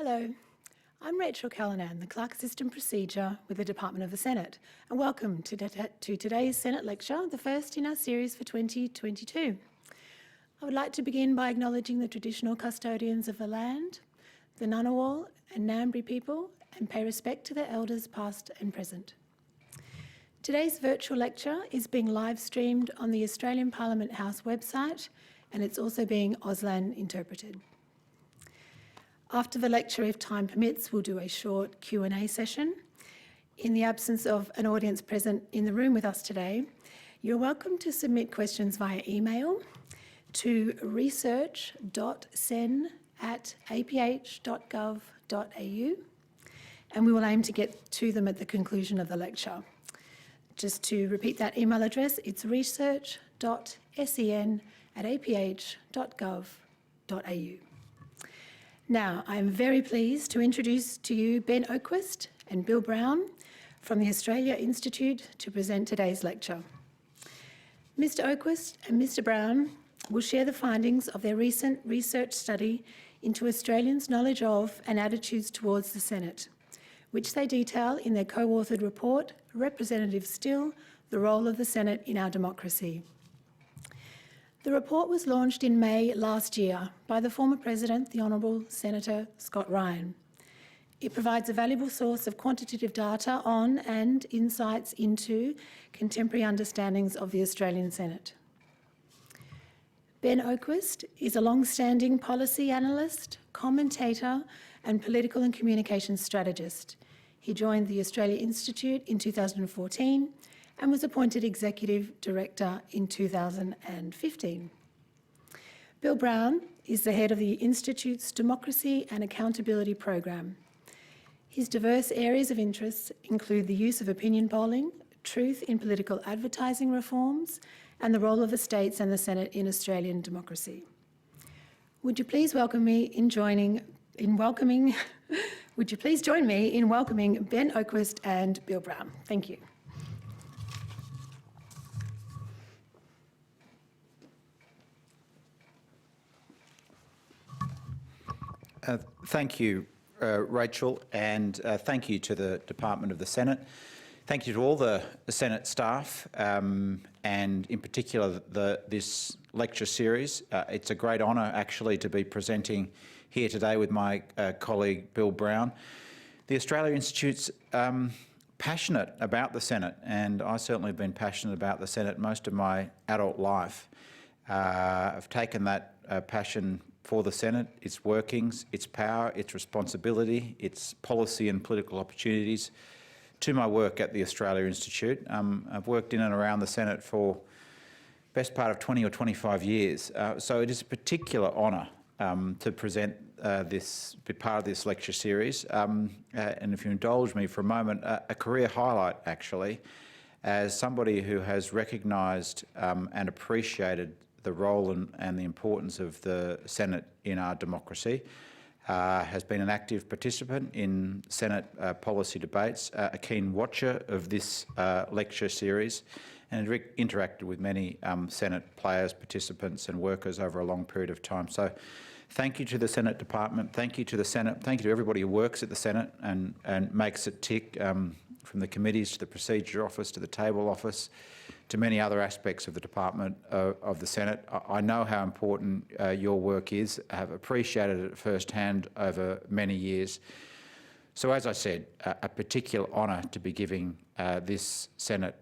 Hello, I'm Rachel Callanan, the Clerk Assistant Procedure with the Department of the Senate, and welcome to today's Senate lecture, the first in our series for 2022. I would like to begin by acknowledging the traditional custodians of the land, the Ngunnawal and Ngambri people, and pay respect to their elders past and present. Today's virtual lecture is being live streamed on the Australian Parliament House website, and it's also being Auslan interpreted. After the lecture, if time permits, we'll do a short Q&A session. In the absence of an audience present in the room with us today, you're welcome to submit questions via email to research.sen@aph.gov.au, and we will aim to get to them at the conclusion of the lecture. Just to repeat that email address, it's research.sen@aph.gov.au. Now, I'm very pleased to introduce to you Ben Oquist and Bill Browne from the Australia Institute to present today's lecture. Mr. Oquist and Mr. Browne will share the findings of their recent research study into Australians' knowledge of and attitudes towards the Senate, which they detail in their co-authored report, Representative Still, the Role of the Senate in Our Democracy. The report was launched in May last year by the former President, the Honourable Senator Scott Ryan. It provides a valuable source of quantitative data on and insights into contemporary understandings of the Australian Senate. Ben Oquist is a long-standing policy analyst, commentator and political and communications strategist. He joined the Australia Institute in 2014 and was appointed Executive Director in 2015. Bill Browne is the head of the Institute's Democracy and Accountability Program. His diverse areas of interest include the use of opinion polling, truth in political advertising reforms, and the role of the states and the Senate in Australian democracy. Would you please welcome me in welcoming Would you please join me in welcoming Ben Oquist and Bill Browne? Thank you. Thank you, Rachel, and thank you to the Department of the Senate. Thank you to all the Senate staff and in particular this lecture series. It's a great honour actually to be presenting here today with my colleague Bill Browne. The Australia Institute's passionate about the Senate, and I certainly have been passionate about the Senate most of my adult life. I've taken that passion for the Senate, its workings, its power, its responsibility, its policy and political opportunities to my work at the Australia Institute. I've worked in and around the Senate for the best part of 20 or 25 years, so it is a particular honour to present be part of this lecture series, and if you indulge me for a moment, a career highlight actually, as somebody who has recognised and appreciated the role and the importance of the Senate in our democracy, has been an active participant in Senate policy debates, a keen watcher of this lecture series, and interacted with many Senate players, participants and workers over a long period of time. So thank you to the Senate Department, thank you to the Senate, thank you to everybody who works at the Senate and makes it tick, from the committees to the Procedure Office to the Table Office, to many other aspects of the Department of the Senate. I know how important your work is. I have appreciated it firsthand over many years. So as I said, a particular honour to be giving this Senate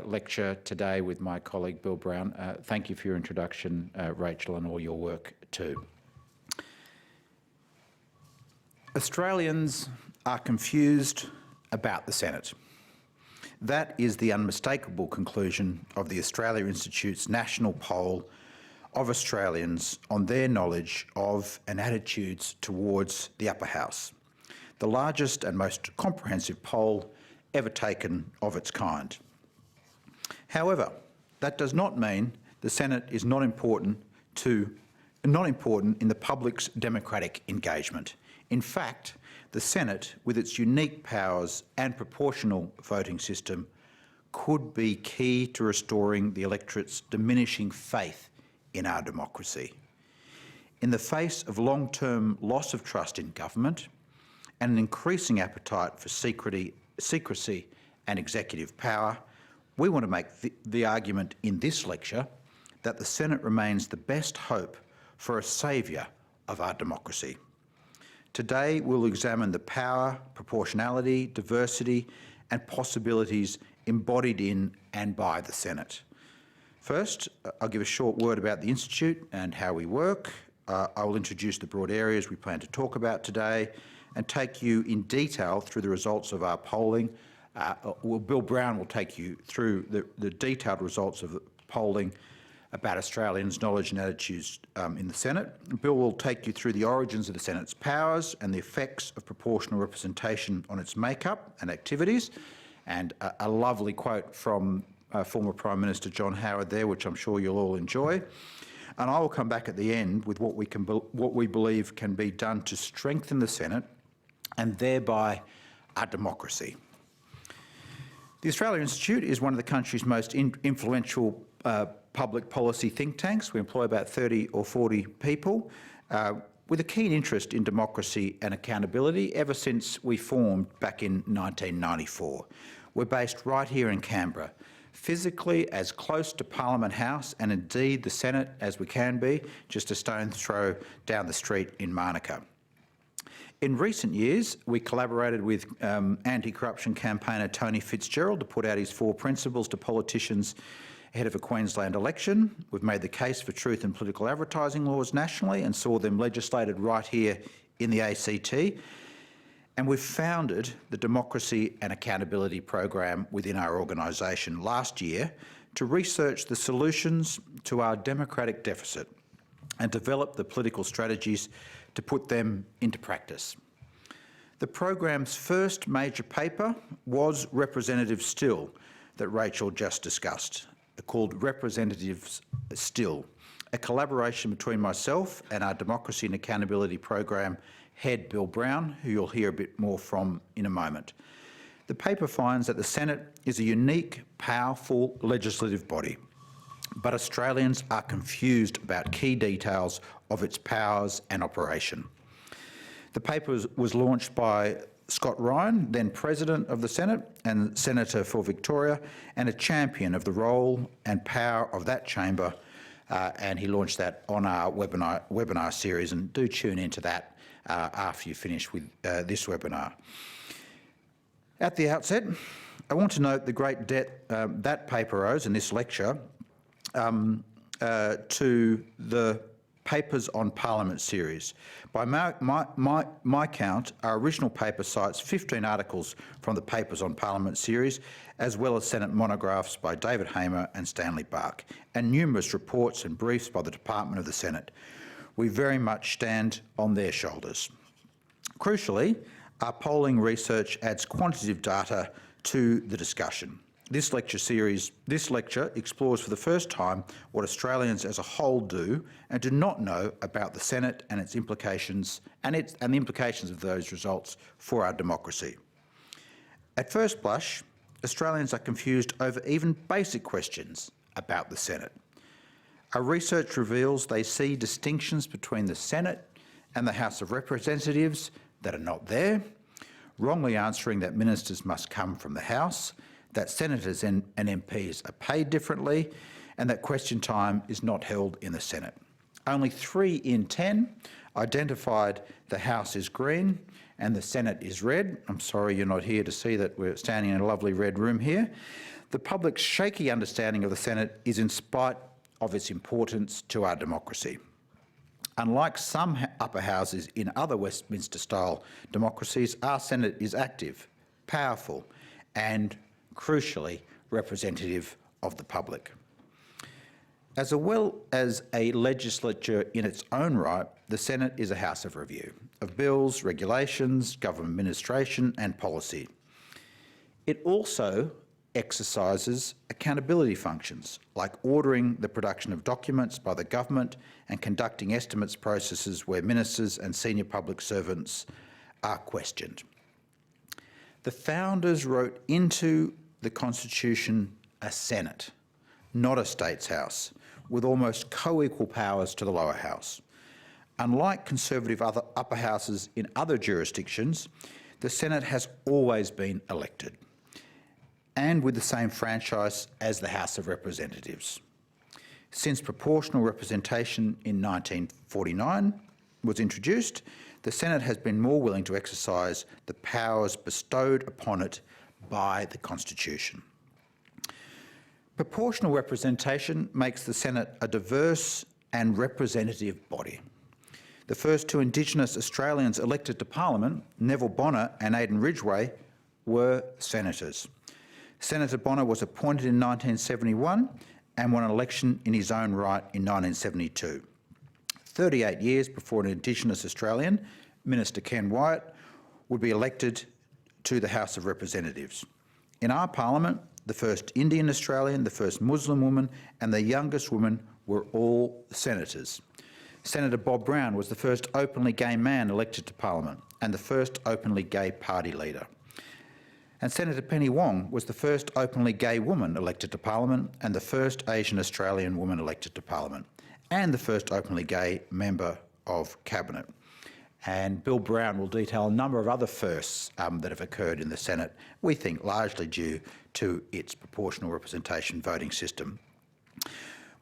lecture today with my colleague Bill Browne. Thank you for your introduction, Rachel, and all your work too. Australians are confused about the Senate. That is the unmistakable conclusion of the Australia Institute's national poll of Australians on their knowledge of and attitudes towards the upper house, the largest and most comprehensive poll ever taken of its kind. However, that does not mean the Senate is not important in the public's democratic engagement. In fact, the Senate, with its unique powers and proportional voting system, could be key to restoring the electorate's diminishing faith in our democracy. In the face of long-term loss of trust in government and an increasing appetite for secrecy and executive power, we want to make the argument in this lecture that the Senate remains the best hope for a saviour of our democracy. Today, we'll examine the power, proportionality, diversity and possibilities embodied in and by the Senate. First, I'll give a short word about the Institute and how we work. I will introduce the broad areas we plan to talk about today and take you in detail through the results of our polling. Bill Browne will take you through the detailed results of the polling about Australians' knowledge and attitudes in the Senate. Bill will take you through the origins of the Senate's powers and the effects of proportional representation on its makeup and activities, and a lovely quote from former Prime Minister John Howard there, which I'm sure you'll all enjoy. And I will come back at the end with what we believe can be done to strengthen the Senate and thereby our democracy. The Australia Institute is one of the country's most influential public policy think tanks. We employ about 30 or 40 people with a keen interest in democracy and accountability ever since we formed back in 1994. We're based right here in Canberra, physically as close to Parliament House and indeed the Senate as we can be, just a stone's throw down the street in Manuka. In recent years, we collaborated with anti-corruption campaigner Tony Fitzgerald to put out his 4 principles to politicians ahead of a Queensland election. We've made the case for truth in political advertising laws nationally and saw them legislated right here in the ACT. And we've founded the Democracy and Accountability Program within our organisation last year to research the solutions to our democratic deficit and develop the political strategies to put them into practice. The program's first major paper was Representative Still that Rachel just discussed, called Representatives Still, a collaboration between myself and our Democracy and Accountability Program head, Bill Browne, who you'll hear a bit more from in a moment. The paper finds that the Senate is a unique, powerful legislative body, but Australians are confused about key details of its powers and operation. The paper was launched by Scott Ryan, then President of the Senate and Senator for Victoria, and a champion of the role and power of that chamber, and he launched that on our webinar series, and do tune into that after you finish with this webinar. At the outset, I want to note the great debt that paper owes in this lecture to the Papers on Parliament series. By my count, our original paper cites 15 articles from the Papers on Parliament series, as well as Senate monographs by David Hamer and Stanley Bark, and numerous reports and briefs by the Department of the Senate. We very much stand on their shoulders. Crucially, our polling research adds quantitative data to the discussion. This lecture explores for the first time what Australians as a whole do and do not know about the Senate and its implications and the implications of those results for our democracy. At first blush, Australians are confused over even basic questions about the Senate. Our research reveals they see distinctions between the Senate and the House of Representatives that are not there, wrongly answering that ministers must come from the House, that senators and MPs are paid differently, and that question time is not held in the Senate. Only 3 in 10 identified the House is green and the Senate is red. I'm sorry you're not here to see that we're standing in a lovely red room here. The public's shaky understanding of the Senate is in spite of its importance to our democracy. Unlike some upper houses in other Westminster-style democracies, our Senate is active, powerful and, crucially, representative of the public. As well as a legislature in its own right, the Senate is a house of review of bills, regulations, government administration and policy. It also exercises accountability functions like ordering the production of documents by the government and conducting estimates processes where ministers and senior public servants are questioned. The founders wrote into the Constitution a Senate, not a States House, with almost co-equal powers to the lower house. Unlike conservative upper houses in other jurisdictions, the Senate has always been elected, and with the same franchise as the House of Representatives. Since proportional representation in 1949 was introduced, the Senate has been more willing to exercise the powers bestowed upon it by the Constitution. Proportional representation makes the Senate a diverse and representative body. The first two Indigenous Australians elected to Parliament, Neville Bonner and Aidan Ridgway, were senators. Senator Bonner was appointed in 1971 and won an election in his own right in 1972. 38 years before an Indigenous Australian, Minister Ken Wyatt, would be elected to the House of Representatives. In our Parliament, the first Indian Australian, the first Muslim woman and the youngest woman were all senators. Senator Bob Browne was the first openly gay man elected to Parliament and the first openly gay party leader. And Senator Penny Wong was the first openly gay woman elected to Parliament and the first Asian Australian woman elected to Parliament and the first openly gay member of Cabinet. And Bill Browne will detail a number of other firsts that have occurred in the Senate, we think largely due to its proportional representation voting system.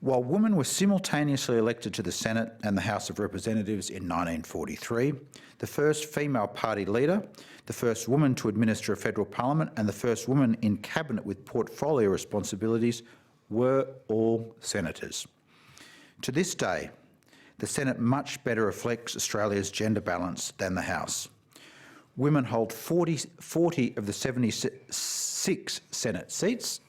While women were simultaneously elected to the Senate and the House of Representatives in 1943, the first female party leader, the first woman to administer a federal parliament and the first woman in Cabinet with portfolio responsibilities were all senators. To this day, the Senate much better reflects Australia's gender balance than the House. Women hold 40 of the 76 Senate seats,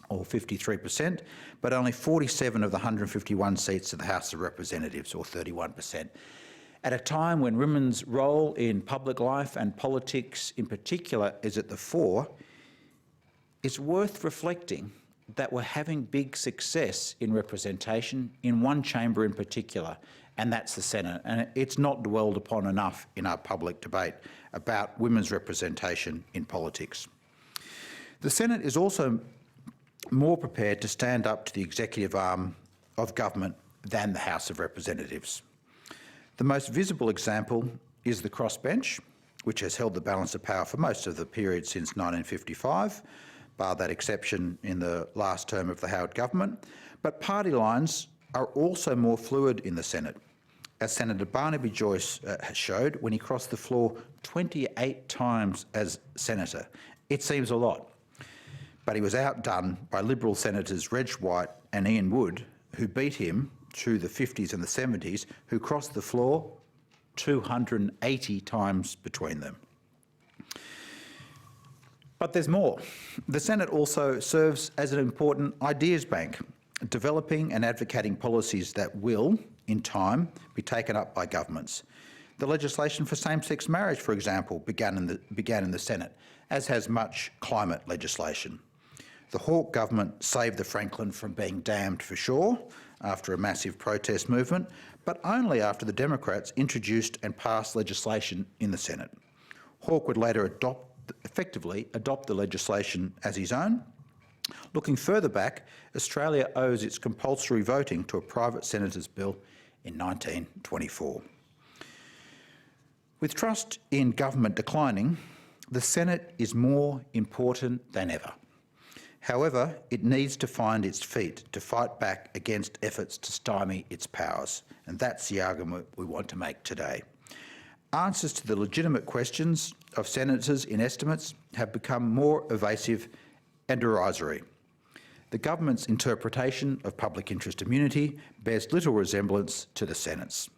or 53%, but only 47 of the 151 seats of the House of Representatives, or 31%. At a time when women's role in public life and politics in particular is at the fore, it's worth reflecting that we're having big success in representation in one chamber in particular, and that's the Senate. And it's not dwelled upon enough in our public debate about women's representation in politics. The Senate is also more prepared to stand up to the executive arm of government than the House of Representatives. The most visible example is the crossbench, which has held the balance of power for most of the period since 1955, bar that exception in the last term of the Howard government. But party lines are also more fluid in the Senate, as Senator Barnaby Joyce has showed when he crossed the floor 28 times as senator. It seems a lot, but he was outdone by Liberal Senators Reg White and Ian Wood, who beat him through the 50s and the 70s, who crossed the floor 280 times between them. But there's more. The Senate also serves as an important ideas bank, developing and advocating policies that will, in time, be taken up by governments. The legislation for same-sex marriage, for example, began in the Senate, as has much climate legislation. The Hawke government saved the Franklin from being damned for sure after a massive protest movement, but only after the Democrats introduced and passed legislation in the Senate. Hawke would later effectively adopt the legislation as his own. Looking further back, Australia owes its compulsory voting to a private senator's bill in 1924. With trust in government declining, the Senate is more important than ever. However, it needs to find its feet to fight back against efforts to stymie its powers, and that's the argument we want to make today. Answers to the legitimate questions of senators in estimates have become more evasive and derisory. The government's interpretation of public interest immunity bears little resemblance to the Senate's.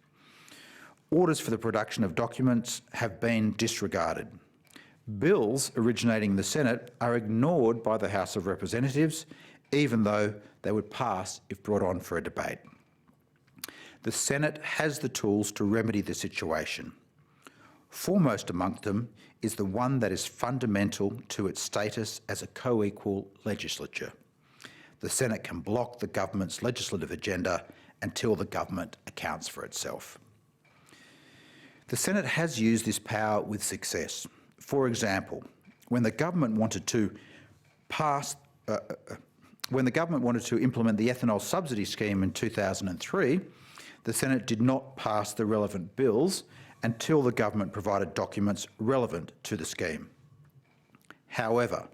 Orders for the production of documents have been disregarded. Bills originating in the Senate are ignored by the House of Representatives, even though they would pass if brought on for a debate. The Senate has the tools to remedy the situation. Foremost among them is the one that is fundamental to its status as a co-equal legislature. The Senate can block the government's legislative agenda until the government accounts for itself. The Senate has used this power with success. For example, when the government wanted to implement the ethanol subsidy scheme in 2003, the Senate did not pass the relevant bills until the government provided documents relevant to the scheme. However,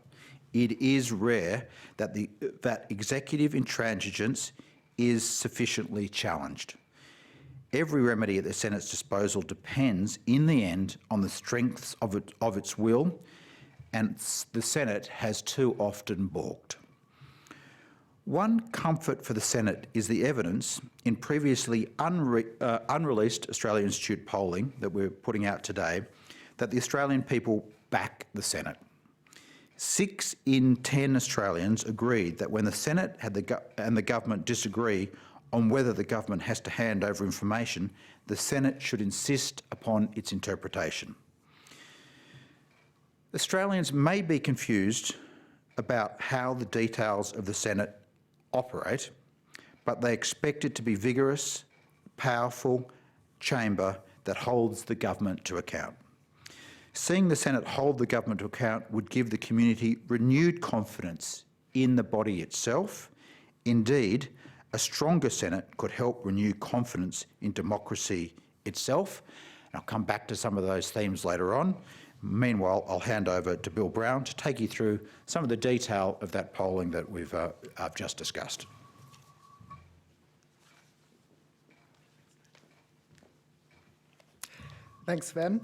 it is rare that executive intransigence is sufficiently challenged. Every remedy at the Senate's disposal depends, in the end, on the strength of its will, and the Senate has too often balked. One comfort for the Senate is the evidence in previously unreleased Australia Institute polling that we're putting out today that the Australian people back the Senate. 6 in 10 Australians agreed that when the Senate and the government disagree on whether the government has to hand over information, the Senate should insist upon its interpretation. Australians may be confused about how the details of the Senate operate, but they expect it to be vigorous, powerful chamber that holds the government to account. Seeing the Senate hold the government to account would give the community renewed confidence in the body itself. Indeed, a stronger Senate could help renew confidence in democracy itself. And I'll come back to some of those themes later on. Meanwhile, I'll hand over to Bill Browne to take you through some of the detail of that polling that I've just discussed. Thanks, Ben.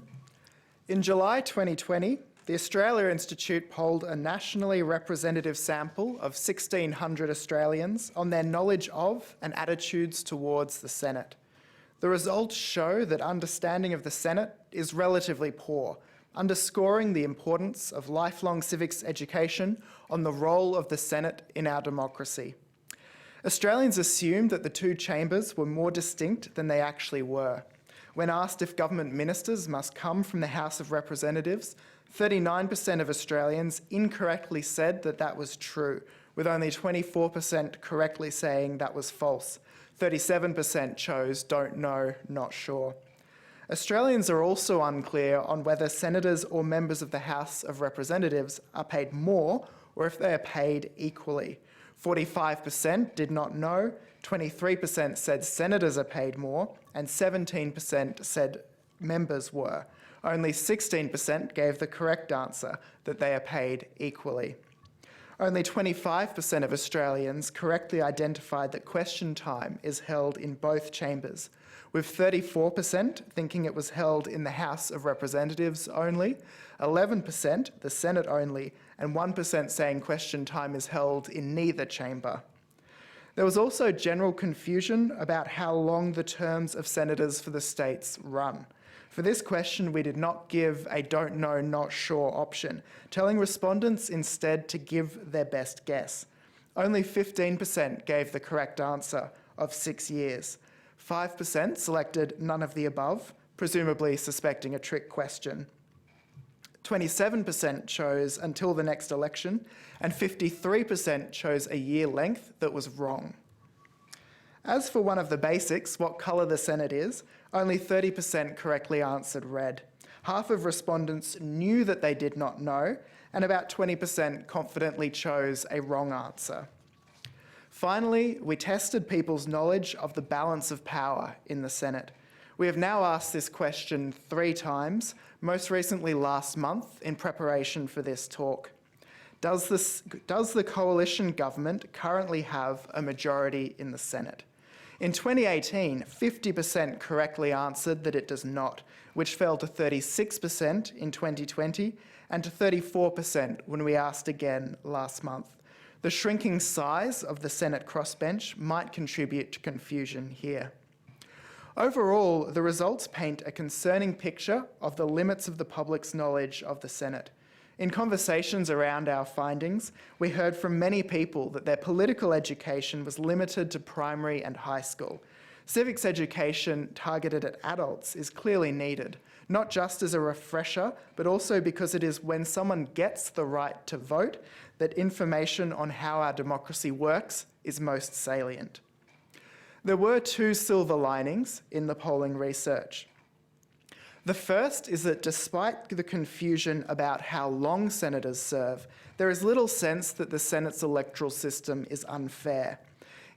In July 2020, the Australia Institute polled a nationally representative sample of 1,600 Australians on their knowledge of and attitudes towards the Senate. The results show that understanding of the Senate is relatively poor, underscoring the importance of lifelong civics education on the role of the Senate in our democracy. Australians assumed that the two chambers were more distinct than they actually were. When asked if government ministers must come from the House of Representatives, 39% of Australians incorrectly said that that was true, with only 24% correctly saying that was false. 37% chose don't know, not sure. Australians are also unclear on whether senators or members of the House of Representatives are paid more or if they are paid equally. 45% did not know, 23% said senators are paid more, and 17% said members were. Only 16% gave the correct answer, that they are paid equally. Only 25% of Australians correctly identified that question time is held in both chambers, with 34% thinking it was held in the House of Representatives only, 11% the Senate only, and 1% saying question time is held in neither chamber. There was also general confusion about how long the terms of senators for the states run. For this question, we did not give a don't know, not sure option, telling respondents instead to give their best guess. Only 15% gave the correct answer of 6 years. 5% selected none of the above, presumably suspecting a trick question. 27% chose until the next election, and 53% chose a year length that was wrong. As for one of the basics, what colour the Senate is, only 30% correctly answered red. Half of respondents knew that they did not know, and about 20% confidently chose a wrong answer. Finally, we tested people's knowledge of the balance of power in the Senate. We have now asked this question 3 times, most recently last month in preparation for this talk. Does the coalition government currently have a majority in the Senate? In 2018, 50% correctly answered that it does not, which fell to 36% in 2020 and to 34% when we asked again last month. The shrinking size of the Senate crossbench might contribute to confusion here. Overall, the results paint a concerning picture of the limits of the public's knowledge of the Senate. In conversations around our findings, we heard from many people that their political education was limited to primary and high school. Civics education targeted at adults is clearly needed, not just as a refresher, but also because it is when someone gets the right to vote that information on how our democracy works is most salient. There were 2 silver linings in the polling research. The first is that despite the confusion about how long senators serve, there is little sense that the Senate's electoral system is unfair.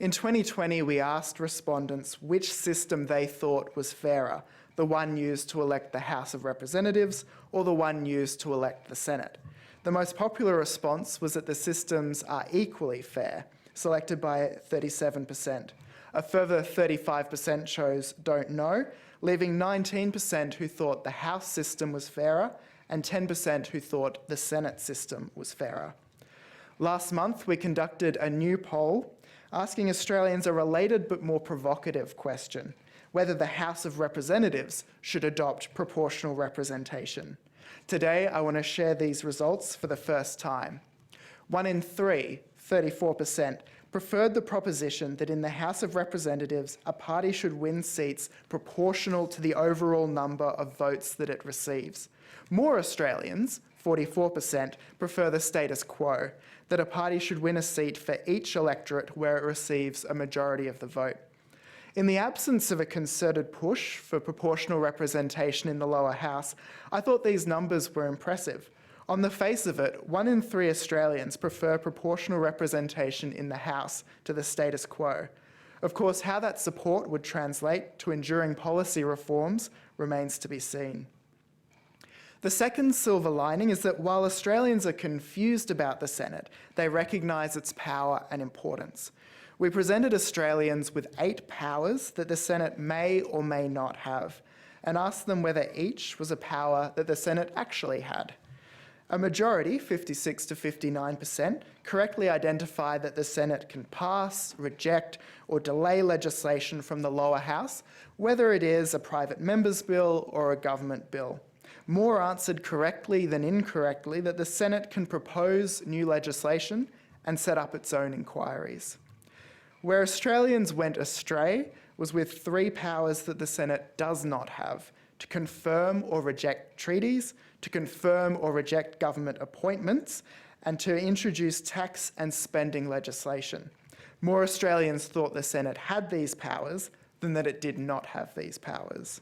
In 2020, we asked respondents which system they thought was fairer, the one used to elect the House of Representatives or the one used to elect the Senate. The most popular response was that the systems are equally fair, selected by 37%. A further 35% chose don't know, leaving 19% who thought the House system was fairer and 10% who thought the Senate system was fairer. Last month, we conducted a new poll asking Australians a related but more provocative question: whether the House of Representatives should adopt proportional representation. Today, I want to share these results for the first time. 1 in 3, 34%, preferred the proposition that in the House of Representatives, a party should win seats proportional to the overall number of votes that it receives. More Australians, 44%, prefer the status quo, that a party should win a seat for each electorate where it receives a majority of the vote. In the absence of a concerted push for proportional representation in the lower house, I thought these numbers were impressive. On the face of it, 1 in 3 Australians prefer proportional representation in the House to the status quo. Of course, how that support would translate to enduring policy reforms remains to be seen. The second silver lining is that while Australians are confused about the Senate, they recognise its power and importance. We presented Australians with 8 powers that the Senate may or may not have, and asked them whether each was a power that the Senate actually had. A majority, 56 to 59%, correctly identified that the Senate can pass, reject, or delay legislation from the lower house, whether it is a private member's bill or a government bill. More answered correctly than incorrectly that the Senate can propose new legislation and set up its own inquiries. Where Australians went astray was with 3 powers that the Senate does not have: to confirm or reject treaties, to confirm or reject government appointments, and to introduce tax and spending legislation. More Australians thought the Senate had these powers than that it did not have these powers.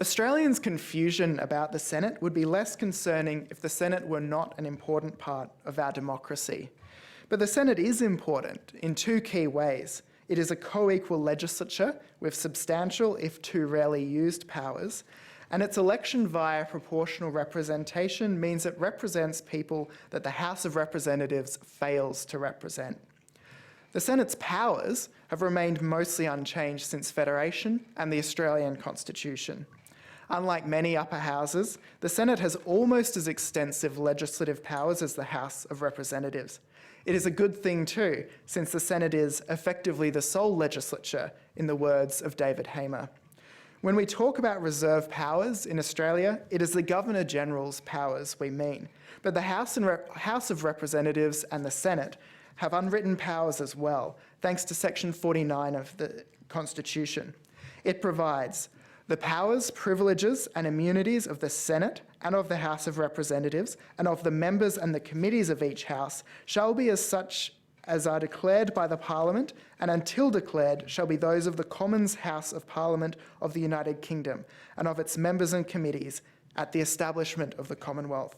Australians' confusion about the Senate would be less concerning if the Senate were not an important part of our democracy. But the Senate is important in 2 key ways. It is a co-equal legislature with substantial, if too rarely used, powers, and its election via proportional representation means it represents people that the House of Representatives fails to represent. The Senate's powers have remained mostly unchanged since Federation and the Australian Constitution. Unlike many upper houses, the Senate has almost as extensive legislative powers as the House of Representatives. It is a good thing too, since the Senate is effectively the sole legislature, in the words of David Hamer. When we talk about reserve powers in Australia, it is the Governor-General's powers we mean. But the House of Representatives and the Senate have unwritten powers as well, thanks to Section 49 of the Constitution. It provides the powers, privileges and immunities of the Senate and of the House of Representatives and of the members and the committees of each House shall be as such as are declared by the Parliament, and until declared shall be those of the Commons House of Parliament of the United Kingdom and of its members and committees at the establishment of the Commonwealth.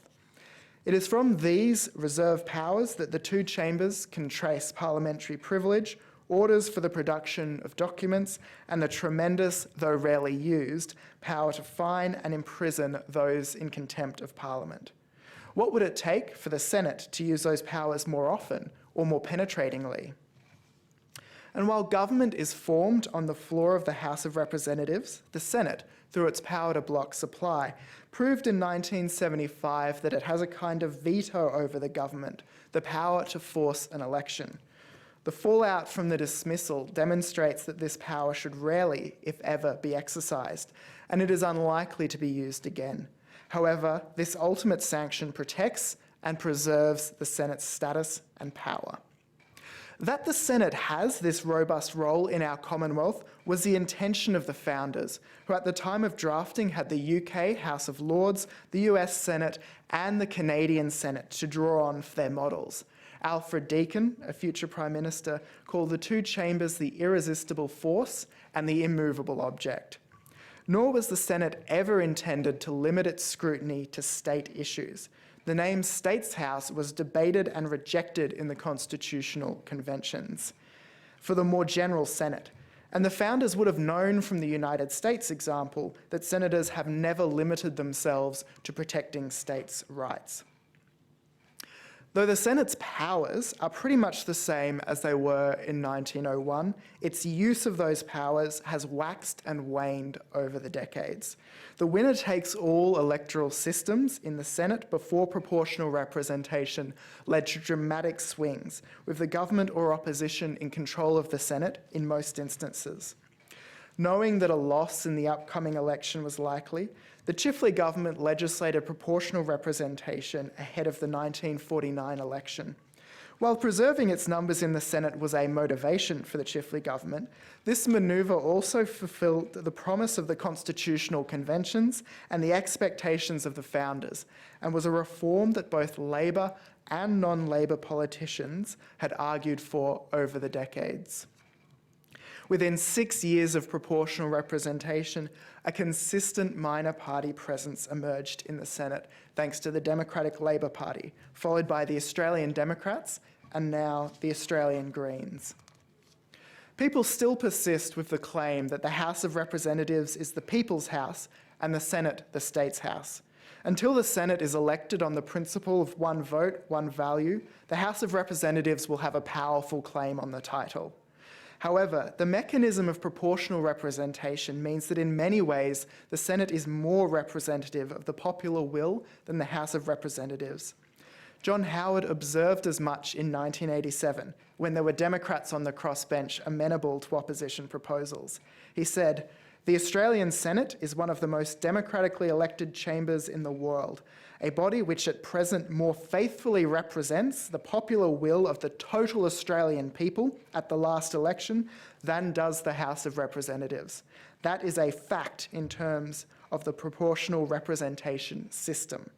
It is from these reserved powers that the 2 chambers can trace parliamentary privilege, orders for the production of documents, and the tremendous, though rarely used, power to fine and imprison those in contempt of Parliament. What would it take for the Senate to use those powers more often or more penetratingly? And while government is formed on the floor of the House of Representatives, the Senate, through its power to block supply, proved in 1975 that it has a kind of veto over the government, the power to force an election. The fallout from the dismissal demonstrates that this power should rarely, if ever, be exercised, and it is unlikely to be used again. However, this ultimate sanction protects and preserves the Senate's status and power. That the Senate has this robust role in our Commonwealth was the intention of the founders, who at the time of drafting had the UK House of Lords, the US Senate, and the Canadian Senate to draw on for their models. Alfred Deakin, a future Prime Minister, called the 2 chambers the irresistible force and the immovable object. Nor was the Senate ever intended to limit its scrutiny to state issues. The name States House was debated and rejected in the constitutional conventions. for the more general Senate. And the founders would have known from the United States example that senators have never limited themselves to protecting states' rights. Though the Senate's powers are pretty much the same as they were in 1901, its use of those powers has waxed and waned over the decades. The winner-takes-all electoral systems in the Senate before proportional representation led to dramatic swings, with the government or opposition in control of the Senate in most instances. Knowing that a loss in the upcoming election was likely, the Chifley government legislated proportional representation ahead of the 1949 election. While preserving its numbers in the Senate was a motivation for the Chifley government, this manoeuvre also fulfilled the promise of the constitutional conventions and the expectations of the founders, and was a reform that both Labor and non-Labor politicians had argued for over the decades. Within 6 years of proportional representation, a consistent minor party presence emerged in the Senate, thanks to the Democratic Labor Party, followed by the Australian Democrats, and now the Australian Greens. People still persist with the claim that the House of Representatives is the people's house and the Senate the state's house. Until the Senate is elected on the principle of one vote, one value, the House of Representatives will have a powerful claim on the title. However, the mechanism of proportional representation means that in many ways the Senate is more representative of the popular will than the House of Representatives. John Howard observed as much in 1987, when there were Democrats on the crossbench amenable to opposition proposals. He said, "The Australian Senate is one of the most democratically elected chambers in the world, a body which at present more faithfully represents the popular will of the total Australian people at the last election than does the House of Representatives. That is a fact in terms of the proportional representation system."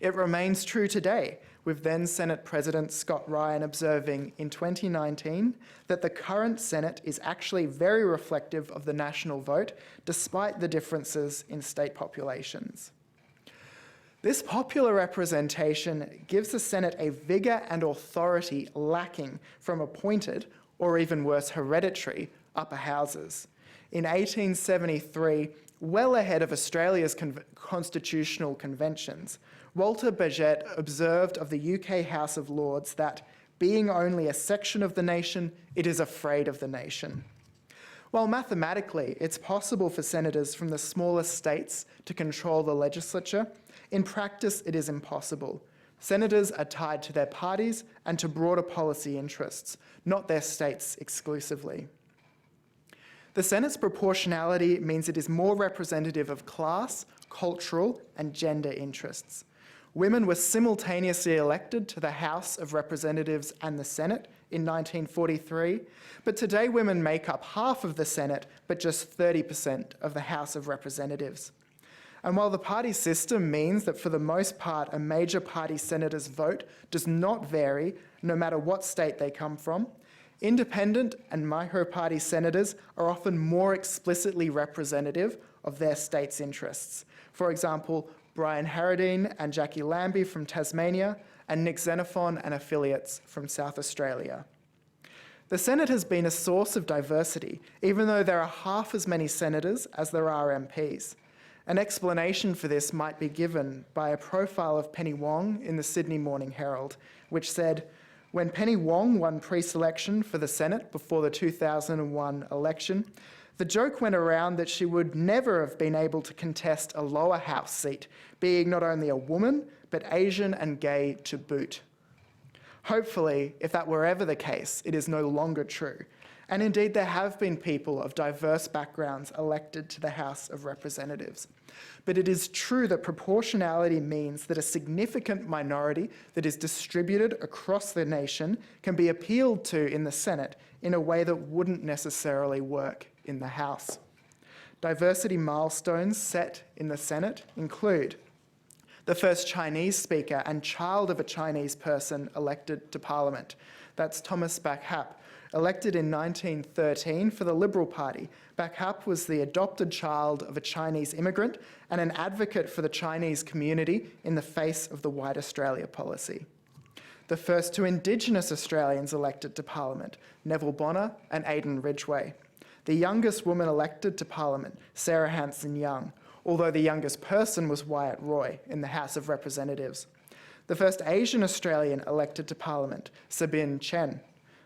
It remains true today, with then Senate President Scott Ryan observing in 2019 that the current Senate is actually very reflective of the national vote, despite the differences in state populations. This popular representation gives the Senate a vigour and authority lacking from appointed, or even worse, hereditary, upper houses. In 1873, well ahead of Australia's constitutional conventions, Walter Bagehot observed of the UK House of Lords that, being only a section of the nation, it is afraid of the nation. While mathematically it's possible for senators from the smallest states to control the legislature, in practice it is impossible. Senators are tied to their parties and to broader policy interests, not their states exclusively. The Senate's proportionality means it is more representative of class, cultural, and gender interests. Women were simultaneously elected to the House of Representatives and the Senate in 1943, but today women make up half of the Senate, but just 30% of the House of Representatives. And while the party system means that for the most part a major party senator's vote does not vary no matter what state they come from, independent and micro-party senators are often more explicitly representative of their state's interests. For example, Brian Harradine and Jackie Lambie from Tasmania, and Nick Xenophon and affiliates from South Australia. The Senate has been a source of diversity, even though there are half as many senators as there are MPs. An explanation for this might be given by a profile of Penny Wong in the Sydney Morning Herald, which said, "When Penny Wong won pre-selection for the Senate before the 2001 election, the joke went around that she would never have been able to contest a lower house seat, being not only a woman, but Asian and gay to boot." Hopefully, if that were ever the case, it is no longer true. And indeed, there have been people of diverse backgrounds elected to the House of Representatives. But it is true that proportionality means that a significant minority that is distributed across the nation can be appealed to in the Senate in a way that wouldn't necessarily work in the House. Diversity milestones set in the Senate include the first Chinese speaker and child of a Chinese person elected to Parliament. That's Thomas Bak Hap, elected in 1913 for the Liberal Party. Bak Hap was the adopted child of a Chinese immigrant and an advocate for the Chinese community in the face of the White Australia policy. the first two Indigenous Australians elected to Parliament, Neville Bonner and Aidan Ridgway. The youngest woman elected to Parliament, Sarah Hanson-Young, although the youngest person was Wyatt Roy in the House of Representatives. The first Asian Australian elected to Parliament, Sabin Chen.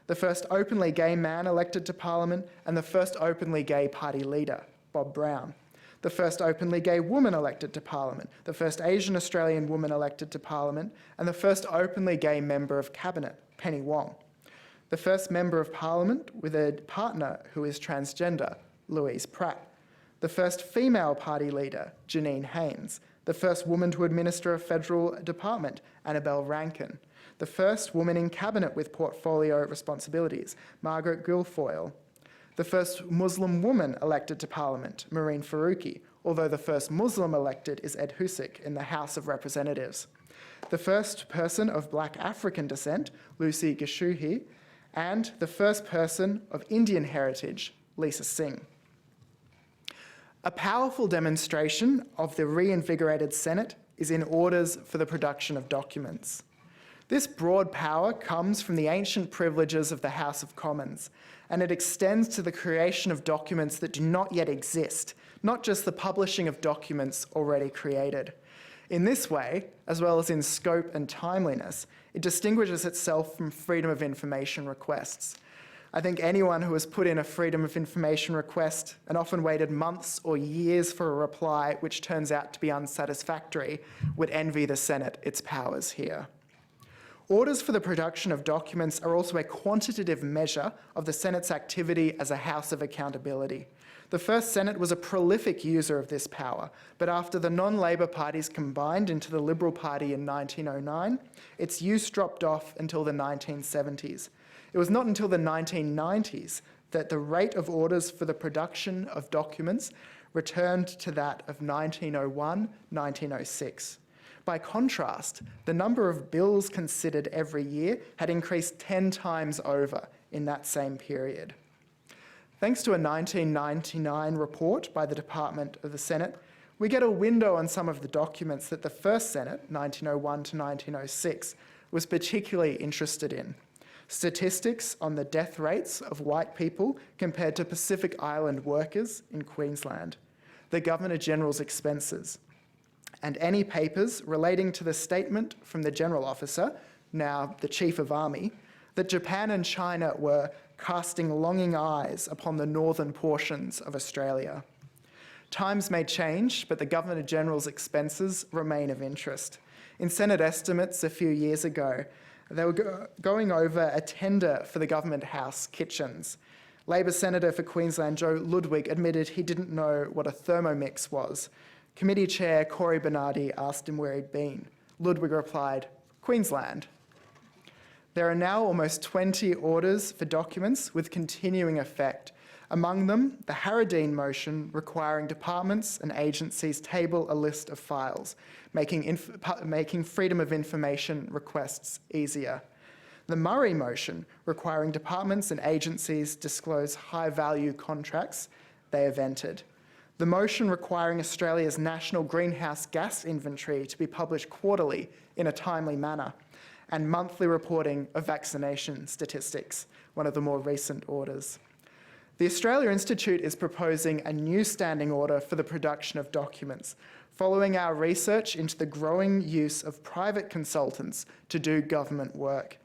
The first openly gay man elected to Parliament, and the first openly gay party leader, Bob Browne. The first openly gay woman elected to Parliament, the first Asian Australian woman elected to Parliament, and the first openly gay member of Cabinet, Penny Wong. The first member of Parliament with a partner who is transgender, Louise Pratt. The first female party leader, Janine Haynes. The first woman to administer a federal department, Annabelle Rankin. The first woman in Cabinet with portfolio responsibilities, Margaret Guilfoyle. The first Muslim woman elected to Parliament, Marine Faruqi, although the first Muslim elected is Ed Husic in the House of Representatives. The first person of Black African descent, Lucy Gishuhi, and the first person of Indian heritage, Lisa Singh. A powerful demonstration of the reinvigorated Senate is in orders for the production of documents. This broad power comes from the ancient privileges of the House of Commons, and it extends to the creation of documents that do not yet exist, not just the publishing of documents already created. In this way, as well as in scope and timeliness, it distinguishes itself from freedom of information requests. I think anyone who has put in a freedom of information request and often waited months or years for a reply which turns out to be unsatisfactory would envy the Senate its powers here. Orders for the production of documents are also a quantitative measure of the Senate's activity as a house of accountability. The first Senate was a prolific user of this power, but after the non-Labor parties combined into the Liberal Party in 1909, its use dropped off until the 1970s. It was not until the 1990s that the rate of orders for the production of documents returned to that of 1901-1906. By contrast, the number of bills considered every year had increased 10 times over in that same period. Thanks to a 1999 report by the Department of the Senate, we get a window on some of the documents that the first Senate, 1901 to 1906, was particularly interested in. Statistics on the death rates of white people compared to Pacific Island workers in Queensland, the Governor-General's expenses, and any papers relating to the statement from the General Officer, now the Chief of Army, that Japan and China were casting longing eyes upon the northern portions of Australia. Times may change, but the Governor-General's expenses remain of interest. In Senate estimates a few years ago, they were going over a tender for the Government House kitchens. Labor Senator for Queensland Joe Ludwig admitted he didn't know what a Thermomix was. Committee Chair Cory Bernardi asked him where he'd been. Ludwig replied, Queensland. There are now almost 20 orders for documents with continuing effect. Among them, the Harradine motion requiring departments and agencies table a list of files, making freedom of information requests easier. The Murray motion requiring departments and agencies disclose high-value contracts they have entered. The motion requiring Australia's national greenhouse gas inventory to be published quarterly in a timely manner, and monthly reporting of vaccination statistics, one of the more recent orders. The Australia Institute is proposing a new standing order for the production of documents, following our research into the growing use of private consultants to do government work.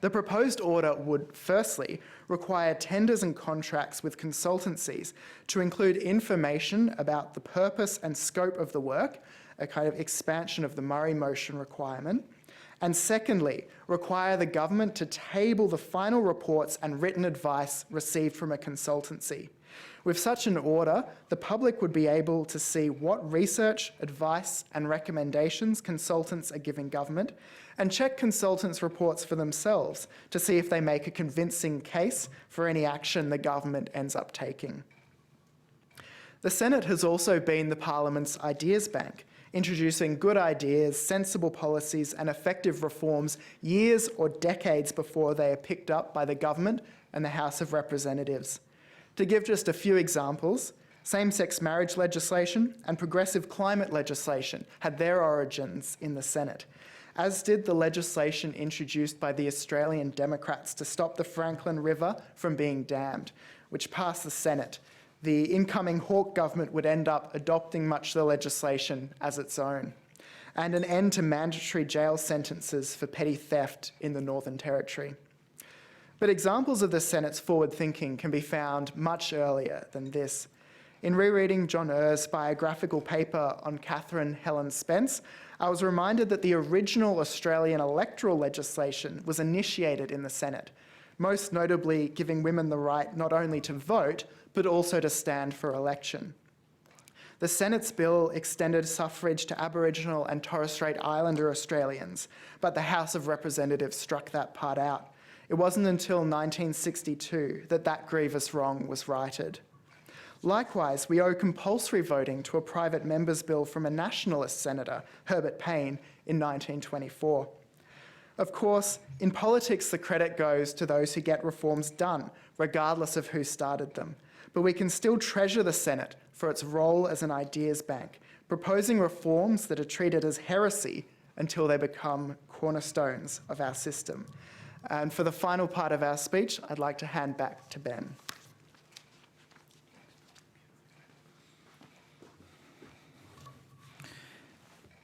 The proposed order would, firstly, require tenders and contracts with consultancies to include information about the purpose and scope of the work, a kind of expansion of the Murray motion requirement, and secondly, require the government to table the final reports and written advice received from a consultancy. With such an order, the public would be able to see what research, advice, and recommendations consultants are giving government, and check consultants' reports for themselves to see if they make a convincing case for any action the government ends up taking. The Senate has also been the Parliament's ideas bank, introducing good ideas, sensible policies, and effective reforms years or decades before they are picked up by the government and the House of Representatives. To give just a few examples, same-sex marriage legislation and progressive climate legislation had their origins in the Senate. as did the legislation introduced by the Australian Democrats to stop the Franklin River from being dammed, which passed the Senate. The incoming Hawke government would end up adopting much of the legislation as its own, and an end to mandatory jail sentences for petty theft in the Northern Territory. But examples of the Senate's forward thinking can be found much earlier than this. In rereading John Err's biographical paper on Catherine Helen Spence, I was reminded that the original Australian electoral legislation was initiated in the Senate, most notably giving women the right not only to vote, but also to stand for election. The Senate's bill extended suffrage to Aboriginal and Torres Strait Islander Australians, but the House of Representatives struck that part out. It wasn't until 1962 that that grievous wrong was righted. Likewise, we owe compulsory voting to a private member's bill from a nationalist senator, Herbert Payne, in 1924. Of course, in politics, the credit goes to those who get reforms done, regardless of who started them. But we can still treasure the Senate for its role as an ideas bank, proposing reforms that are treated as heresy until they become cornerstones of our system. And for the final part of our speech, I'd like to hand back to Ben.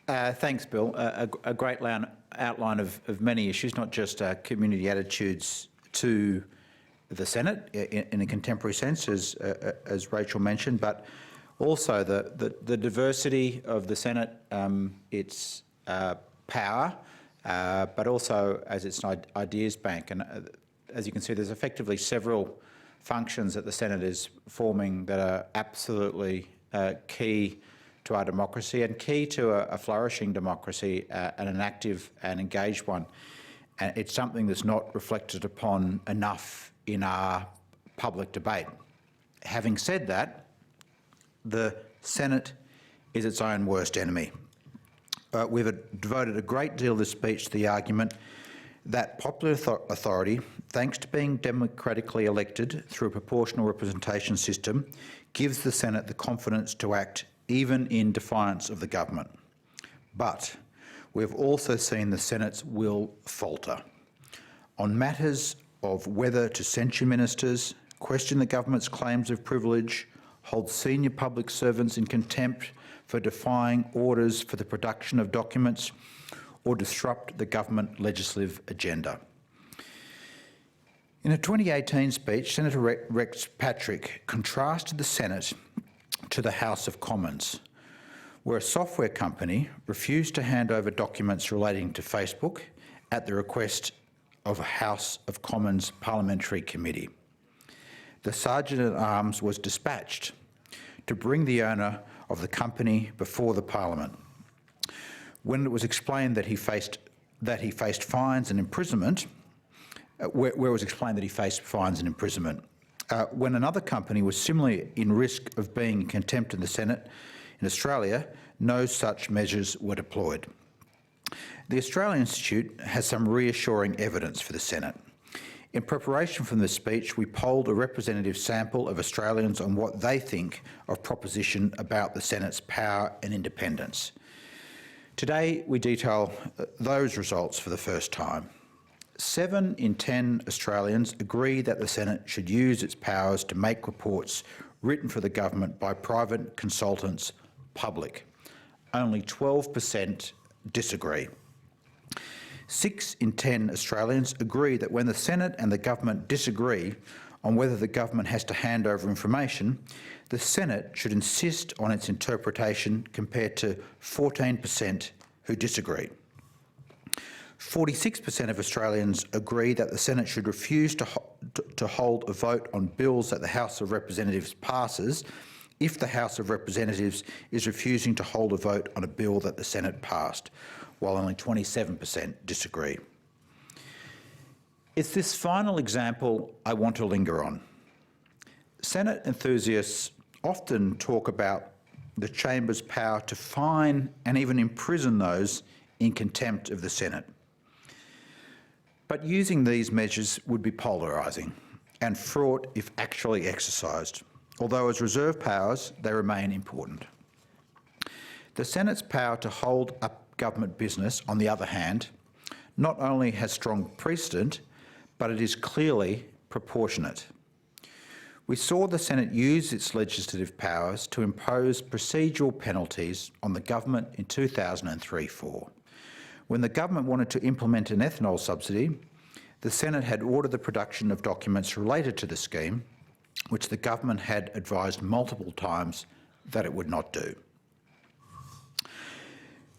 Thanks, Bill. A great outline of many issues, not just community attitudes to the Senate in a contemporary sense, as Rachel mentioned, but also the diversity of the Senate, its power, but also as its ideas bank. And as you can see, there's effectively several functions that the Senate is forming that are absolutely key to our democracy and key to a flourishing democracy and an active and engaged one. And it's something that's not reflected upon enough in our public debate. Having said that, the Senate is its own worst enemy. We've devoted a great deal of this speech to the argument that popular authority, thanks to being democratically elected through a proportional representation system, gives the Senate the confidence to act even in defiance of the government. But we've also seen the Senate's will falter. On matters of whether to censure ministers, question the government's claims of privilege, hold senior public servants in contempt for defying orders for the production of documents, or disrupt the government legislative agenda. In a 2018 speech, Senator Rex Patrick contrasted the Senate to the House of Commons, where a software company refused to hand over documents relating to Facebook at the request of a House of Commons parliamentary committee. The Sergeant-at-Arms was dispatched to bring the owner of the company before the Parliament. When it was explained that he faced fines and imprisonment, where it was explained that he faced fines and imprisonment, when another company was similarly in risk of being in contempt in the Senate in Australia, no such measures were deployed. The Australian Institute has some reassuring evidence for the Senate. In preparation for this speech, we polled a representative sample of Australians on what they think of proposition about the Senate's power and independence. Today, we detail those results for the first time. 7 in 10 Australians agree that the Senate should use its powers to make reports written for the government by private consultants public. Only 12% disagree. 6 in 10 Australians agree that when the Senate and the government disagree on whether the government has to hand over information, the Senate should insist on its interpretation, compared to 14% who disagree. 46% of Australians agree that the Senate should refuse to hold a vote on bills that the House of Representatives passes if the House of Representatives is refusing to hold a vote on a bill that the Senate passed, while only 27% disagree. It's this final example I want to linger on. Senate enthusiasts often talk about the Chamber's power to fine and even imprison those in contempt of the Senate. But using these measures would be polarising and fraught if actually exercised, although as reserve powers they remain important. The Senate's power to hold government business, on the other hand, not only has strong precedent, but it is clearly proportionate. We saw the Senate use its legislative powers to impose procedural penalties on the government in 2003-04. When the government wanted to implement an ethanol subsidy, the Senate had ordered the production of documents related to the scheme, which the government had advised multiple times that it would not do.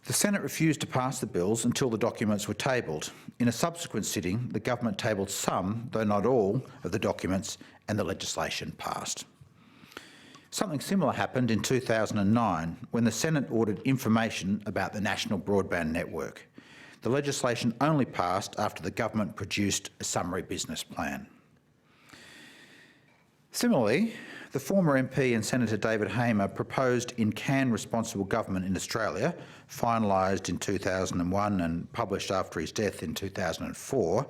The Senate refused to pass the bills until the documents were tabled. In a subsequent sitting, the government tabled some, though not all, of the documents, and the legislation passed. Something similar happened in 2009 when the Senate ordered information about the National Broadband Network. The legislation only passed after the government produced a summary business plan. Similarly, the former MP and Senator David Hamer proposed in Can Responsible Government in Australia, finalised in 2001 and published after his death in 2004,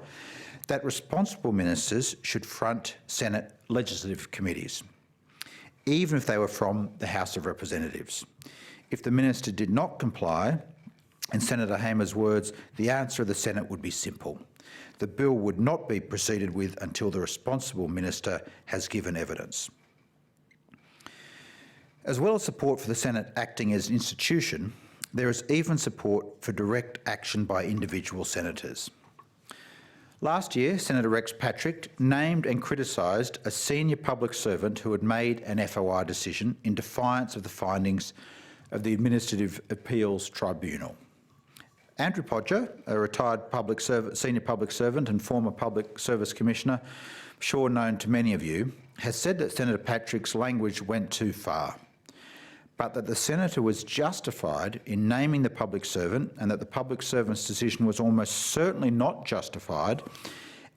that responsible ministers should front Senate legislative committees, even if they were from the House of Representatives. If the minister did not comply, in Senator Hamer's words, the answer of the Senate would be simple. The bill would not be proceeded with until the responsible minister has given evidence. As well as support for the Senate acting as an institution, there is even support for direct action by individual senators. Last year, Senator Rex Patrick named and criticised a senior public servant who had made an FOI decision in defiance of the findings of the Administrative Appeals Tribunal. Andrew Podger, a retired senior public servant and former Public Service Commissioner, sure known to many of you, has said that Senator Patrick's language went too far, but that the senator was justified in naming the public servant and that the public servant's decision was almost certainly not justified,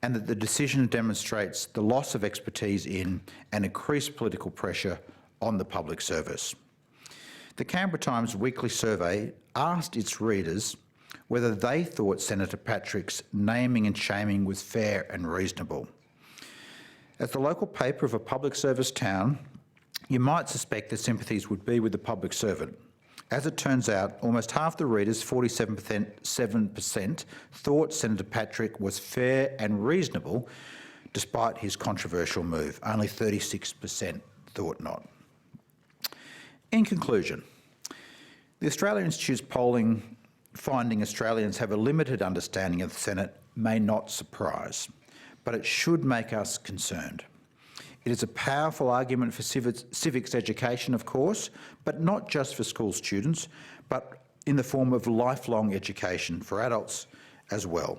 and that the decision demonstrates the loss of expertise in and increased political pressure on the public service. The Canberra Times weekly survey asked its readers whether they thought Senator Patrick's naming and shaming was fair and reasonable. As the local paper of a public service town, you might suspect the sympathies would be with the public servant. As it turns out, almost half the readers, 47%, thought Senator Patrick was fair and reasonable despite his controversial move. Only 36% thought not. In conclusion, the Australian Institute's polling finding Australians have a limited understanding of the Senate may not surprise, but it should make us concerned. It is a powerful argument for civics education, of course, but not just for school students, but in the form of lifelong education for adults as well.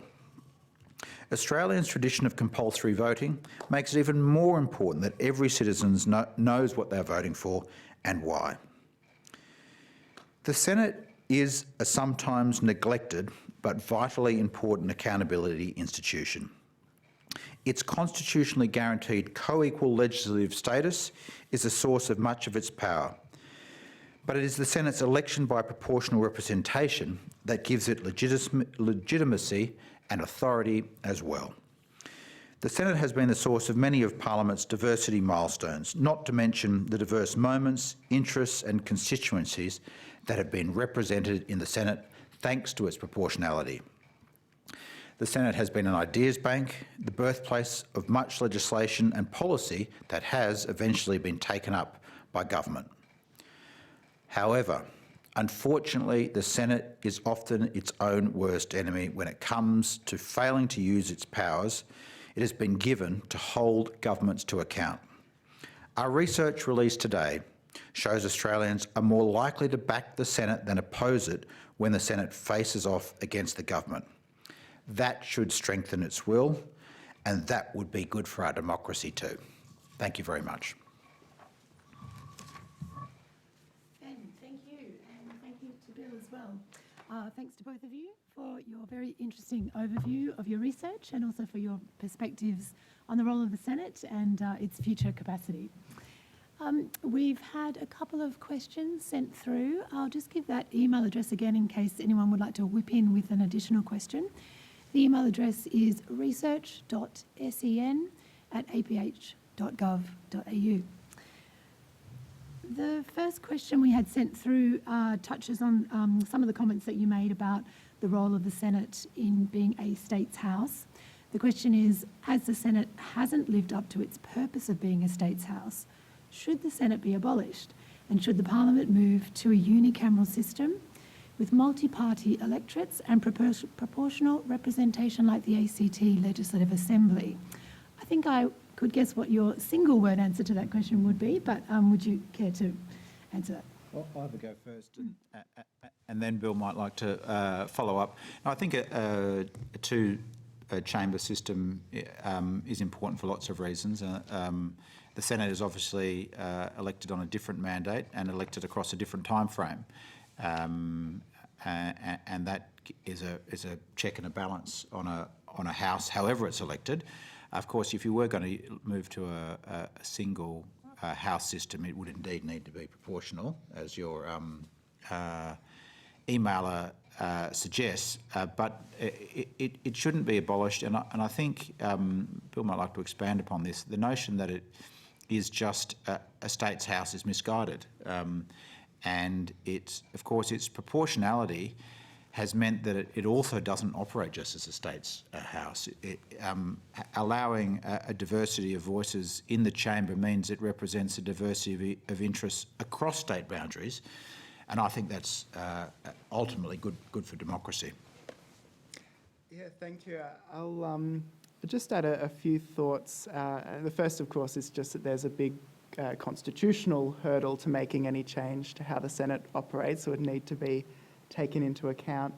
Australians' tradition of compulsory voting makes it even more important that every citizen knows what they're voting for and why. The Senate is a sometimes neglected but vitally important accountability institution. Its constitutionally guaranteed co-equal legislative status is a source of much of its power, but it is the Senate's election by proportional representation that gives it legitimacy and authority as well. The Senate has been the source of many of Parliament's diversity milestones, not to mention the diverse moments, interests and constituencies that have been represented in the Senate thanks to its proportionality. The Senate has been an ideas bank, the birthplace of much legislation and policy that has eventually been taken up by government. However, unfortunately, the Senate is often its own worst enemy when it comes to failing to use its powers it has been given to hold governments to account. Our research released today shows Australians are more likely to back the Senate than oppose it when the Senate faces off against the government. That should strengthen its will, and that would be good for our democracy too. Thank you very much. Ben, thank you, and thank you to Bill as well. Thanks to both of you for your very interesting overview of your research and also for your perspectives on the role of the Senate and its future capacity. We've had a couple of questions sent through. I'll just give that email address again in case anyone would like to whip in with an additional question. The email address is research.sen@aph.gov.au. The first question we had sent through touches on some of the comments that you made about the role of the Senate in being a states' house. The question is, as the Senate hasn't lived up to its purpose of being a states' house, should the Senate be abolished? And should the Parliament move to a unicameral system with multi-party electorates and proportional representation like the ACT Legislative Assembly? I think I could guess what your single word answer to that question would be, but would you care to answer that? Well, I'll have a go first, and then Bill might like to follow up. No, I think a two-chamber system is important for lots of reasons. The Senate is obviously elected on a different mandate and elected across a different time frame, and that is a check and a balance on a House, however it's elected. Of course, if you were going to move to a single House system, it would indeed need to be proportional, as your emailer suggests, but it shouldn't be abolished. And I think Bill might like to expand upon this. The notion that it is just a states' house is misguided, and of course its proportionality has meant that it also doesn't operate just as a states' house. Allowing a diversity of voices in the chamber means it represents a diversity of interests across state boundaries, and I think that's ultimately good for democracy. Yeah, thank you. I'll just add a few thoughts. The first, of course, is just that there's a big constitutional hurdle to making any change to how the Senate operates, so it would need to be taken into account.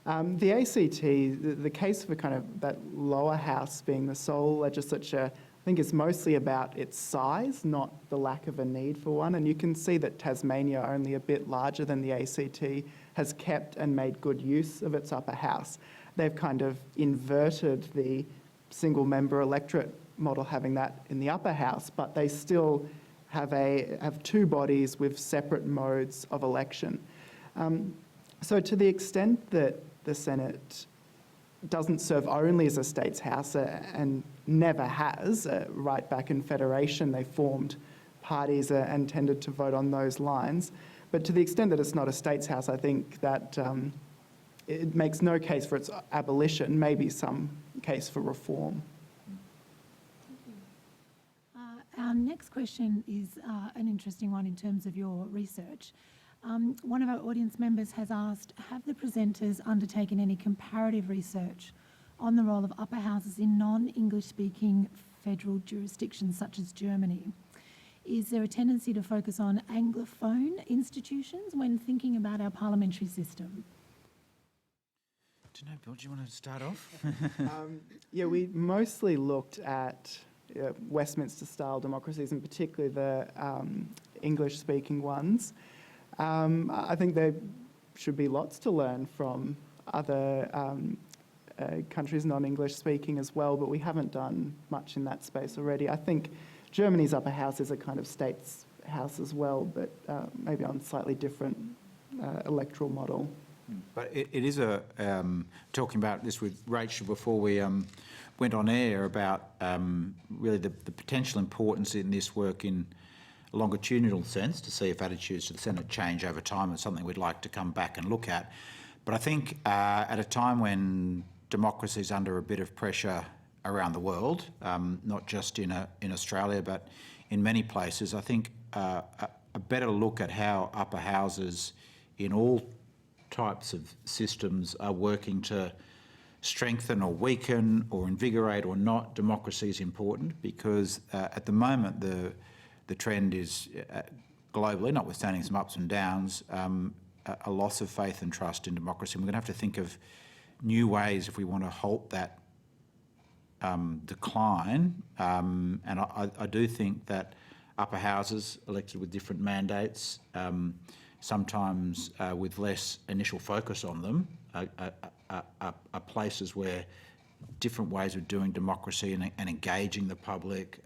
The ACT, the case for kind of that lower house being the sole legislature, I think is mostly about its size, not the lack of a need for one. And you can see that Tasmania, only a bit larger than the ACT, has kept and made good use of its upper house. They've kind of inverted the single member electorate model, having that in the upper house, but they still have two bodies with separate modes of election. So to the extent that the Senate doesn't serve only as a states' house and never has, right back in Federation they formed parties and tended to vote on those lines, but to the extent that it's not a states' house, I think that it makes no case for its abolition, maybe some case for reform. Our next question is an interesting one in terms of your research. One of our audience members has asked, have the presenters undertaken any comparative research on the role of upper houses in non-English speaking federal jurisdictions such as Germany? Is there a tendency to focus on Anglophone institutions when thinking about our parliamentary system? Do you know, Bill, do you want to start off? Yeah, we mostly looked at Westminster-style democracies, and particularly the English-speaking ones. I think there should be lots to learn from other countries non-English speaking as well, but we haven't done much in that space already. I think Germany's upper house is a kind of states house as well, but maybe on a slightly different electoral model. But it is talking about this with Rachel before we went on air about really the potential importance in this work in a longitudinal sense to see if attitudes to the Senate change over time. It's something we'd like to come back and look at. But I think at a time when democracy is under a bit of pressure around the world, not just in Australia but in many places, I think a better look at how upper houses in all types of systems are working to strengthen or weaken or invigorate or not democracy is important, because at the moment the trend is globally, notwithstanding some ups and downs, a loss of faith and trust in democracy. And we're going to have to think of new ways if we want to halt that decline. And I do think that upper houses elected with different mandates, sometimes with less initial focus on them, are places where different ways of doing democracy and engaging the public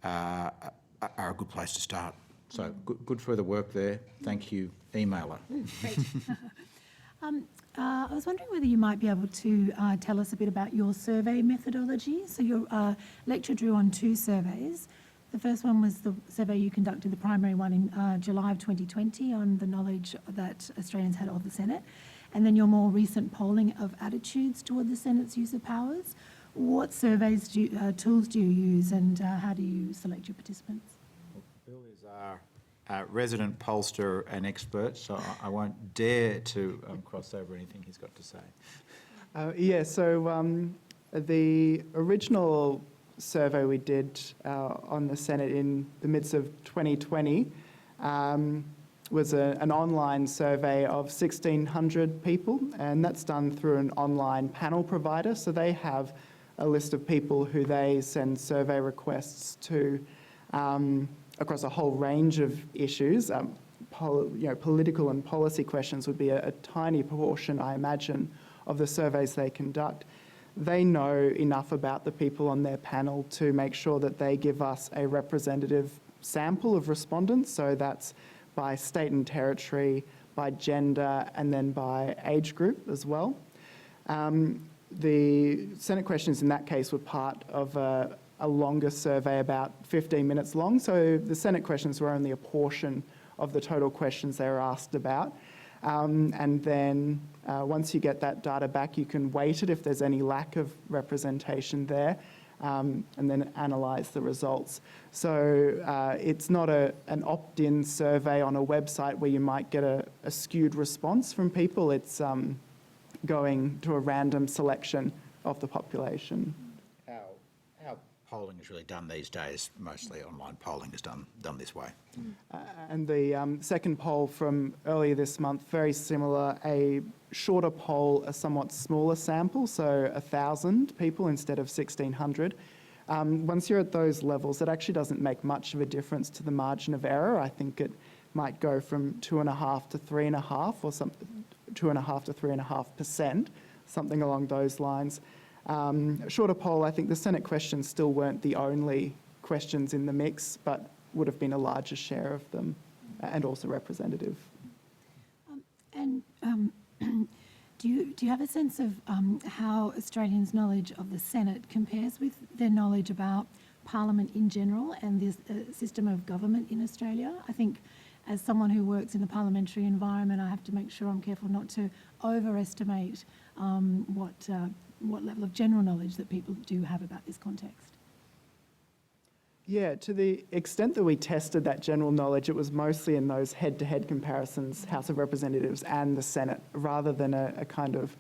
are a good place to start. So good further work there. Thank you, emailer. Great. I was wondering whether you might be able to tell us a bit about your survey methodology. So your lecture drew on two surveys. The first one was the survey you conducted, the primary one in July of 2020 on the knowledge that Australians had of the Senate, and then your more recent polling of attitudes toward the Senate's use of powers. What surveys tools do you use, and how do you select your participants? Bill is our resident pollster and expert, so I won't dare to cross over anything he's got to say. So the original survey we did on the Senate in the midst of 2020 was an online survey of 1,600 people, and that's done through an online panel provider. So they have a list of people who they send survey requests to across a whole range of issues. Political and policy questions would be a tiny proportion, I imagine, of the surveys they conduct. They know enough about the people on their panel to make sure that they give us a representative sample of respondents. So that's by state and territory, by gender, and then by age group as well. The Senate questions in that case were part of a longer survey, about 15 minutes long. So the Senate questions were only a portion of the total questions they were asked about. And then once you get that data back, you can weight it if there's any lack of representation there, and then analyse the results. So it's not an opt-in survey on a website where you might get a skewed response from people. It's going to a random selection of the population. How polling is really done these days, mostly online polling is done this way. And the second poll from earlier this month, very similar, a shorter poll, a somewhat smaller sample, so 1,000 people instead of 1,600. Once you're at those levels, it actually doesn't make much of a difference to the margin of error. I think it might go from 2.5 to 3.5 or something, 2.5 to 3.5%, something along those lines. Shorter poll, I think the Senate questions still weren't the only questions in the mix, but would have been a larger share of them and also representative. Do you have a sense of how Australians' knowledge of the Senate compares with their knowledge about Parliament in general and the system of government in Australia? I think as someone who works in the parliamentary environment, I have to make sure I'm careful not to overestimate what level of general knowledge that people do have about this context. Yeah, to the extent that we tested that general knowledge, it was mostly in those head-to-head comparisons, House of Representatives and the Senate, rather than a kind of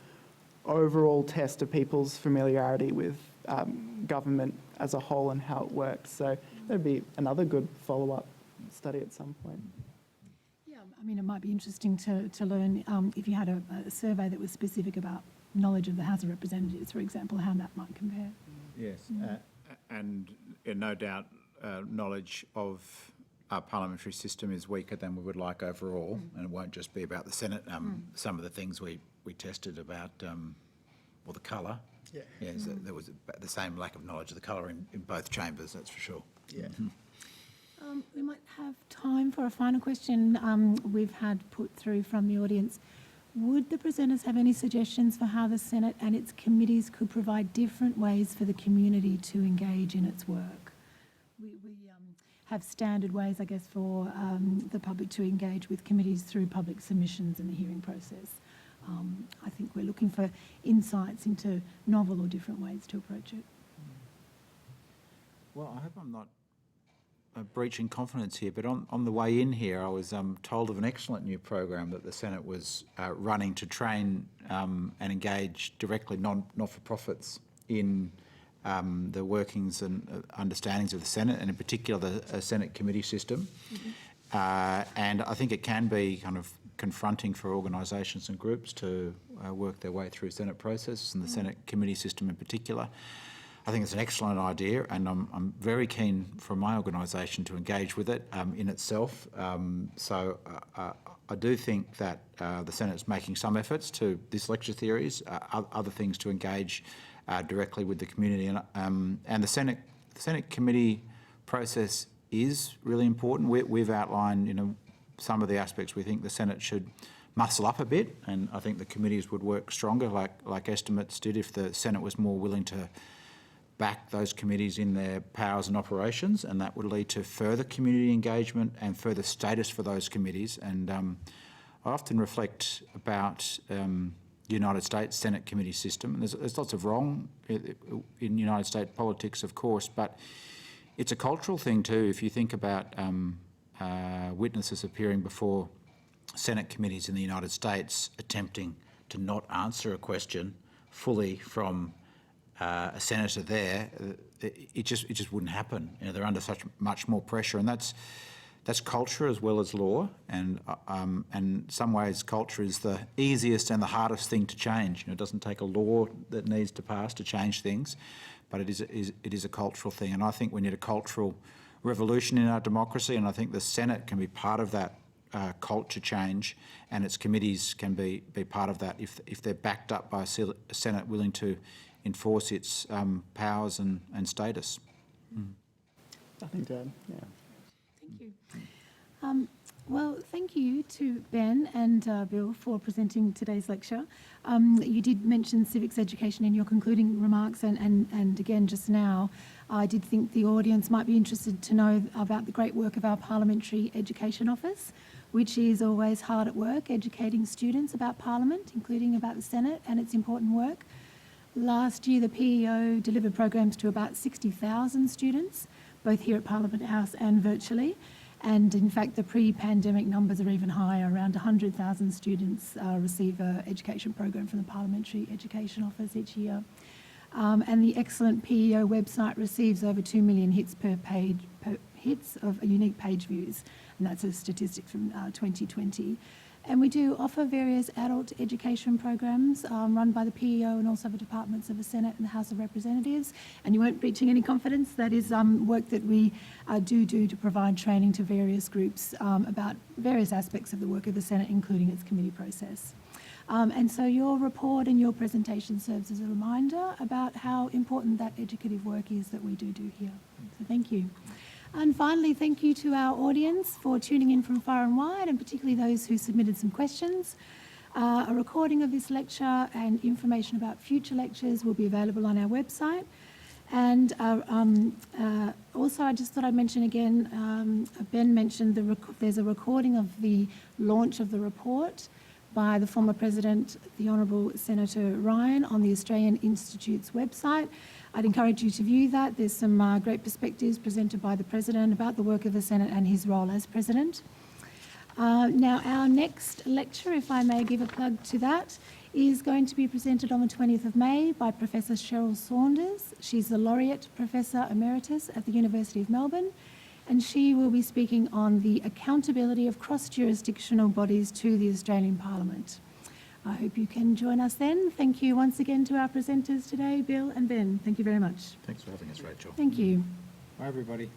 overall test of people's familiarity with government as a whole and how it works. So that'd be another good follow-up study at some point. Yeah, I mean, it might be interesting to learn if you had a survey that was specific about knowledge of the House of Representatives, for example, how that might compare. Yes, and no doubt knowledge of our parliamentary system is weaker than we would like overall, and it won't just be about the Senate. Some of the things we tested about, well, the colour. Yeah. Yes, there was the same lack of knowledge of the colour in both chambers, that's for sure. Yeah. We might have time for a final question we've had put through from the audience. Would the presenters have any suggestions for how the Senate and its committees could provide different ways for the community to engage in its work? We have standard ways, I guess, for the public to engage with committees through public submissions and the hearing process. I think we're looking for insights into novel or different ways to approach it. Well, I hope I'm not breaching confidence here, but on the way in here, I was told of an excellent new program that the Senate was running to train and engage directly not-for-profits in the workings and understandings of the Senate, and in particular the Senate committee system. And I think it can be kind of confronting for organisations and groups to work their way through Senate processes and the Senate committee system in particular. I think it's an excellent idea, and I'm very keen for my organisation to engage with it in itself. So I do think that the Senate's making some efforts to this lecture series, other things to engage directly with the community, and the Senate committee process is really important. We've outlined, some of the aspects we think the Senate should muscle up a bit, and I think the committees would work stronger, like estimates did, if the Senate was more willing to back those committees in their powers and operations, and that would lead to further community engagement and further status for those committees. And I often reflect about the United States Senate committee system. And there's lots of wrong in United States politics, of course, but it's a cultural thing too. If you think about witnesses appearing before Senate committees in the United States attempting to not answer a question fully from a senator there, it just wouldn't happen. You know, they're under such much more pressure, and that's culture as well as law. And in some ways, culture is the easiest and the hardest thing to change. You know, it doesn't take a law that needs to pass to change things, but it is a cultural thing. And I think we need a cultural revolution in our democracy, and I think the Senate can be part of that culture change, and its committees can be part of that if they're backed up by a Senate willing to enforce its powers and status. Nothing to add. Yeah. Thank you. Well, thank you to Ben and Bill for presenting today's lecture. You did mention civics education in your concluding remarks, and again just now, I did think the audience might be interested to know about the great work of our Parliamentary Education Office, which is always hard at work educating students about Parliament, including about the Senate and its important work. Last year, the PEO delivered programs to about 60,000 students, both here at Parliament House and virtually. And in fact, the pre-pandemic numbers are even higher. Around 100,000 students receive an education program from the Parliamentary Education Office each year. And the excellent PEO website receives over 2 million hits per hits of unique page views. And that's a statistic from 2020. And we do offer various adult education programs run by the PEO and also the departments of the Senate and the House of Representatives. And you weren't breaching any confidence. That is work that we do to provide training to various groups about various aspects of the work of the Senate, including its committee process. And so your report and your presentation serves as a reminder about how important that educative work is that we do here. So thank you. And finally, thank you to our audience for tuning in from far and wide, and particularly those who submitted some questions. A recording of this lecture and information about future lectures will be available on our website. And also, I just thought I'd mention again, Ben mentioned there's a recording of the launch of the report by the former President, the Honourable Senator Ryan, on the Australian Institute's website. I'd encourage you to view that. There's some great perspectives presented by the President about the work of the Senate and his role as President. Now, our next lecture, if I may give a plug to that, is going to be presented on the 20th of May by Professor Cheryl Saunders. She's the Laureate Professor Emeritus at the University of Melbourne, and she will be speaking on the accountability of cross-jurisdictional bodies to the Australian Parliament. I hope you can join us then. Thank you once again to our presenters today, Bill and Ben. Thank you very much. Thanks for having us, Rachel. Thank you. Bye, everybody.